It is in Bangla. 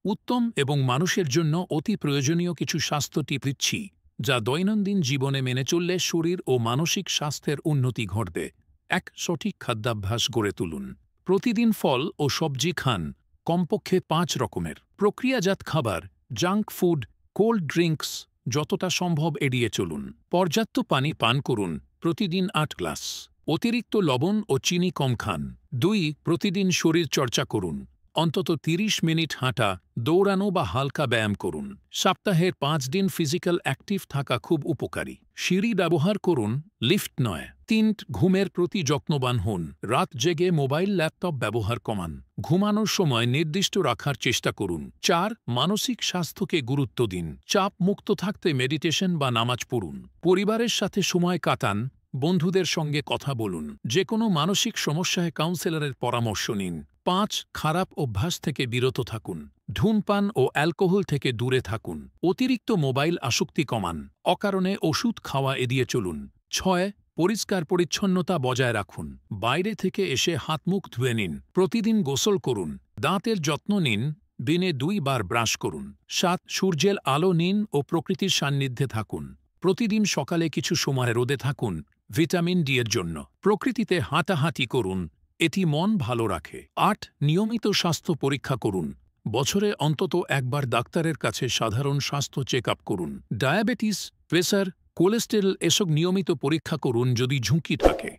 উত্তম এবং মানুষের জন্য অতি প্রয়োজনীয় কিছু স্বাস্থ্য টিপ দিচ্ছি, যা দৈনন্দিন জীবনে মেনে চললে শরীর ও মানসিক স্বাস্থ্যের উন্নতি ঘটবে। এক, সঠিক খাদ্যাভ্যাস গড়ে তুলুন। প্রতিদিন ফল ও সবজি খান, কমপক্ষে 5 রকমের। প্রক্রিয়াজাত খাবার, জাঙ্ক ফুড, কোল্ড ড্রিঙ্কস যতটা সম্ভব এড়িয়ে চলুন। পর্যাপ্ত পানি পান করুন, প্রতিদিন 8 গ্লাস। অতিরিক্ত লবণ ও চিনি কম খান। 2, প্রতিদিন শরীর চর্চা করুন। অন্তত 30 মিনিট হাঁটা, দৌড়ানো বা হালকা ব্যায়াম করুন। সপ্তাহের 5 দিন ফিজিক্যাল অ্যাক্টিভ থাকা খুব উপকারী। সিঁড়ি ব্যবহার করুন, লিফট নয়। 3, ঘুমের প্রতি যত্নবান হন। রাত জেগে মোবাইল ল্যাপটপ ব্যবহার কমান। ঘুমানোর সময় নির্দিষ্ট রাখার চেষ্টা করুন। 4, মানসিক স্বাস্থ্যকে গুরুত্ব দিন। চাপ মুক্ত থাকতে মেডিটেশন বা নামাজ পড়ুন। পরিবারের সাথে সময় কাটান, বন্ধুদের সঙ্গে কথা বলুন। যে কোনো মানসিক সমস্যায় কাউন্সেলরের পরামর্শ নিন। 5, খারাপ অভ্যাস থেকে বিরত থাকুন। ধূমপান ও অ্যালকোহল থেকে দূরে থাকুন। অতিরিক্ত মোবাইল আসক্তি কমান। অকারণে ওষুধ খাওয়া এড়িয়ে চলুন। 6, পরিষ্কার পরিচ্ছন্নতা বজায় রাখুন। বাইরে থেকে এসে হাত মুখ ধুয়ে নিন। প্রতিদিন গোসল করুন। দাঁতের যত্ন নিন, দিনে 2 বার ব্রাশ করুন। 7, সূর্যের আলো নিন ও প্রকৃতির সান্নিধ্যে থাকুন। প্রতিদিন সকালে কিছু সময় রোদে থাকুন, ভিটামিন ডি এর জন্য। প্রকৃতিতে হাঁটাহাঁটি করুন, এটি মন ভালো রাখে। 8, নিয়মিত স্বাস্থ্য পরীক্ষা করুন। বছরে অন্তত একবার ডাক্তারের কাছে সাধারণ স্বাস্থ্য চেক আপ করুন। ডায়াবেটিস, প্রেসার, কোলেস্টেরল এসব নিয়মিত পরীক্ষা করুন যদি ঝুঁকি থাকে।